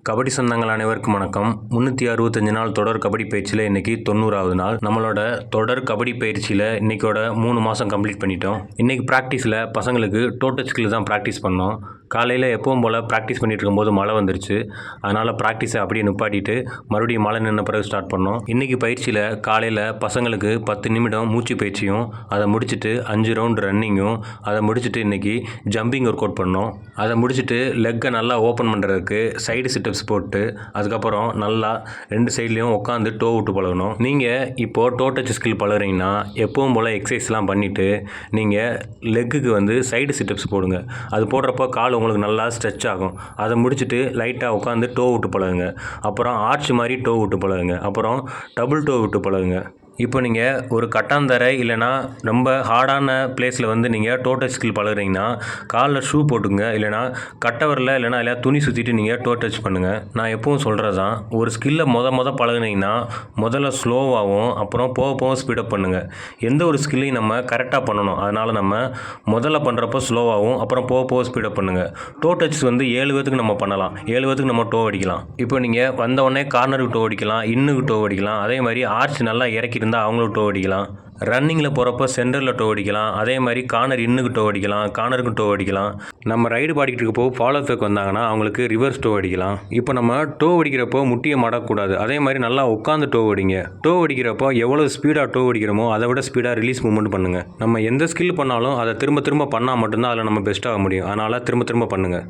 கபடி சொந்தங்கள் அனைவருக்கும் வணக்கம். 365 நாள் தொடர் கபடி பயிற்சியில் இன்றைக்கி 90வது நாள். நம்மளோட தொடர் கபடி பயிற்சியில் இன்றைக்கோட 3 மாதம் கம்ப்ளீட் பண்ணிட்டோம். இன்றைக்கி ப்ராக்டிஸில் பசங்களுக்கு டோட்டல் ஸ்கில் தான் ப்ராக்டிஸ் பண்ணோம். காலையில் எப்பவும் போல் ப்ராக்டிஸ் பண்ணிகிட்டு இருக்கும்போது மழை வந்துருச்சு. அதனால் ப்ராக்டிஸை அப்படியே நிப்பாட்டிட்டு மறுபடியும் மழை நின்ன பிறகு ஸ்டார்ட் பண்ணோம். இன்றைக்கி பயிற்சியில் காலையில் பசங்களுக்கு 10 நிமிடம் மூச்சு பயிற்சியும், அதை முடிச்சுட்டு 5 ரவுண்ட் ரன்னிங்கும், அதை முடிச்சுட்டு இன்றைக்கி ஜம்பிங் ஒர்க் அவுட் பண்ணோம். அதை முடிச்சுட்டு லெக்கை நல்லா ஓப்பன் பண்ணுறதுக்கு சைடு சிட்டப்ஸ் போட்டு அதுக்கப்புறம் நல்லா 2 சைட்லேயும் உட்காந்து டோ விட்டு பழகணும். நீங்கள் இப்போது டோ டச் ஸ்கில் பழகுறீங்கன்னா எப்பவும் போல் எக்ஸசைஸ்லாம் பண்ணிவிட்டு நீங்கள் லெக்குக்கு சைடு சிட்டப்ஸ் போடுங்க. அது போடுறப்போ கால் உங்களுக்கு நல்லா ஸ்ட்ரெச் ஆகும். அதை முடிச்சுட்டு லைட்டாக உட்காந்து டோ விட்டு பழகுங்க. அப்புறம் ஆர்ச் மாதிரி டோ விட்டு பழகுங்க. அப்புறம் டபுள் டோ விட்டு பழகுங்க. இப்போ நீங்கள் ஒரு கட்டாந்தரை இல்லைனா ரொம்ப ஹார்டான பிளேஸில் நீங்கள் டோ டச் ஸ்கில் பழகுறீங்கன்னா காலில் ஷூ போட்டுங்க. இல்லைனா கட்டவரில் இல்லைனா இல்லையா துணி சுற்றிட்டு நீங்கள் டோ டச் பண்ணுங்கள். நான் எப்பவும் சொல்கிறது தான், ஒரு ஸ்கில்லை பழகுனீங்கன்னா முதல்ல ஸ்லோவாகவும் அப்புறம் போக போக ஸ்பீடப் பண்ணுங்கள். எந்த ஒரு ஸ்கில்லையும் நம்ம கரெக்டாக பண்ணணும். அதனால் நம்ம முதல்ல பண்ணுறப்போ ஸ்லோவாகவும் அப்புறம் போக போக ஸ்பீடப் பண்ணுங்கள். டோ டச் 7 விதத்துக்கு நம்ம பண்ணலாம். 7 விதத்துக்கு நம்ம டோ அடிக்கலாம். இப்போ நீங்கள் வந்தவுடனே கார்னருக்கு டோ அடிக்கலாம், இன்னுக்கு டோ அடிக்கலாம். அதே மாதிரி ஆர்ச் நல்லா இறக்கி இருந்தால் அவங்களும் டோ அடிக்கலாம். ரன்னிங்கில் போகிறப்போ சென்டரில் டோ அடிக்கலாம். அதே மாதிரி கார்னர் இன்னுக்கு டோ அடிக்கலாம், கார்னருக்கு டோ அடிக்கலாம். நம்ம ரைடு பாடிக்கிட்டு இருக்கப்போ ஃபாலோ பேக் வந்தாங்கன்னா அவங்களுக்கு ரிவர்ஸ் டோ அடிக்கலாம். இப்போ நம்ம டோ அடிக்கிறப்போ முட்டியை மடக்கூடாது. அதே மாதிரி நல்லா உட்காந்து டோ அடிங்க. டோ அடிக்கிறப்போ எவ்வளோ ஸ்பீடாக டோ அடிக்கிறோமோ அதை விட ஸ்பீடாக ரிலீஸ் மூவ்மெண்ட் பண்ணுங்கள். நம்ம எந்த ஸ்கில் பண்ணாலும் அதை திரும்ப திரும்ப பண்ணால் மட்டும்தான் அதில் நம்ம பெஸ்ட்டாக முடியும். அதனால் திரும்ப திரும்ப பண்ணுங்கள்.